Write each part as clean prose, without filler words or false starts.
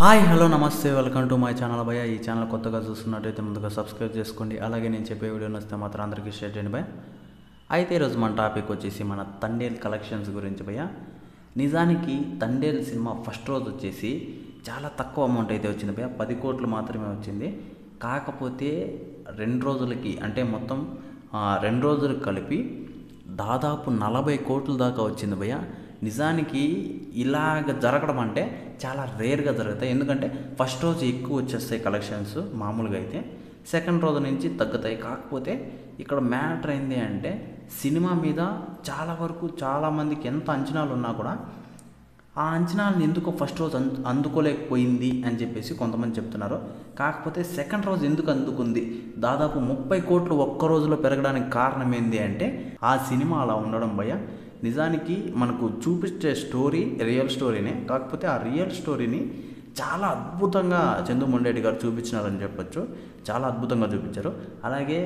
Hi hello నమస్తే welcome to my channel భయ్య. ఈ ఛానల్ కొత్తగా చూస్తున్నట్టయితే ముందుగా సబ్స్క్రైబ్ చేసుకోండి. అలాగే నేను చెప్పే వీడియో నచ్చితే మాత్రం అందరికీ షేర్ చేయండి భయ్య. అయితే ఈరోజు మన టాపిక్ వచ్చేసి మన తండేల్ కలెక్షన్స్ గురించి భయ్య. నిజానికి తండేల్ సినిమా ఫస్ట్ రోజు వచ్చేసి చాలా తక్కువ అమౌంట్ అయితే వచ్చింది భయ్య, 10 కోట్లు మాత్రమే వచ్చింది. కాకపోతే 2 రోజులకి అంటే మొత్తం 2 రోజులకు కలిపి దాదాపు 40 కోట్ల దాకా వచ్చింది భయ్య. నిజానికి ఇలాగ జరగడం అంటే చాలా రేర్గా జరుగుతాయి. ఎందుకంటే ఫస్ట్ రోజు ఎక్కువ వచ్చేస్తాయి కలెక్షన్స్ మామూలుగా అయితే, సెకండ్ రోజు నుంచి తగ్గుతాయి. కాకపోతే ఇక్కడ మ్యాటర్ ఏంటి అంటే సినిమా మీద చాలా వరకు చాలామందికి ఎంత అంచనాలు ఉన్నా కూడా ఆ అంచనాలను ఎందుకో ఫస్ట్ రోజు అందుకోలేకపోయింది అని చెప్పేసి కొంతమంది చెప్తున్నారు. కాకపోతే సెకండ్ రోజు ఎందుకు అందుకుంది, దాదాపు 30 కోట్లు ఒక్క రోజులో పెరగడానికి కారణం ఏంటి అంటే ఆ సినిమా అలా ఉండడం భయ్య. నిజానికి మనకు చూపించే స్టోరీ రియల్ స్టోరీనే, కాకపోతే ఆ రియల్ స్టోరీని చాలా అద్భుతంగా చందు మొండేటి గారు చూపించినారని చెప్పొచ్చు. చాలా అద్భుతంగా చూపించారు. అలాగే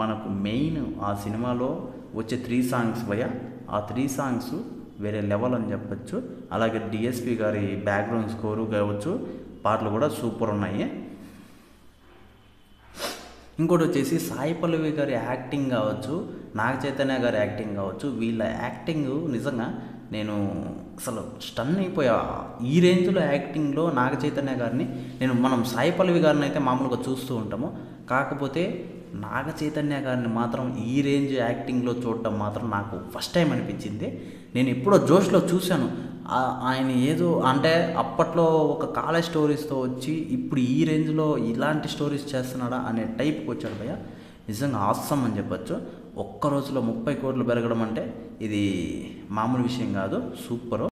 మనకు మెయిన్ ఆ సినిమాలో వచ్చే 3 సాంగ్స్ భయ్య, ఆ 3 సాంగ్స్ వేరే లెవెల్ అని చెప్పొచ్చు. అలాగే డిఎస్పి గారి బ్యాక్గ్రౌండ్ స్కోరు కావచ్చు, పాటలు కూడా సూపర్ ఉన్నాయి. ఇంకోటి వచ్చేసి సాయి పల్లవి గారి యాక్టింగ్ కావచ్చు, నాగ చైతన్య గారి యాక్టింగ్ కావచ్చు, వీళ్ళ యాక్టింగ్ నిజంగా నేను అసలు స్టన్ అయిపోయా. ఈ రేంజ్లో యాక్టింగ్లో నాగ చైతన్య గారిని మనం సాయి పల్లవి గారిని అయితే మామూలుగా చూస్తూ ఉంటాము. కాకపోతే నాగ చైతన్య గారిని మాత్రం ఈ రేంజ్ యాక్టింగ్లో చూడటం మాత్రం నాకు ఫస్ట్ టైం అనిపించింది. నేను ఎప్పుడో జోష్లో చూశాను ఆయన ఏదో అంటే అప్పట్లో ఒక కాలేజ్ స్టోరీస్తో వచ్చి ఇప్పుడు ఈ రేంజ్లో ఇలాంటి స్టోరీస్ చేస్తున్నాడా అనే టైప్కి వచ్చాడు భయ్య. నిజంగా ఆసమ్ అని చెప్పచ్చు. ఒక్క రోజులో 30 కోట్లు పెరగడం అంటే ఇది మామూలు విషయం కాదు, సూపరు.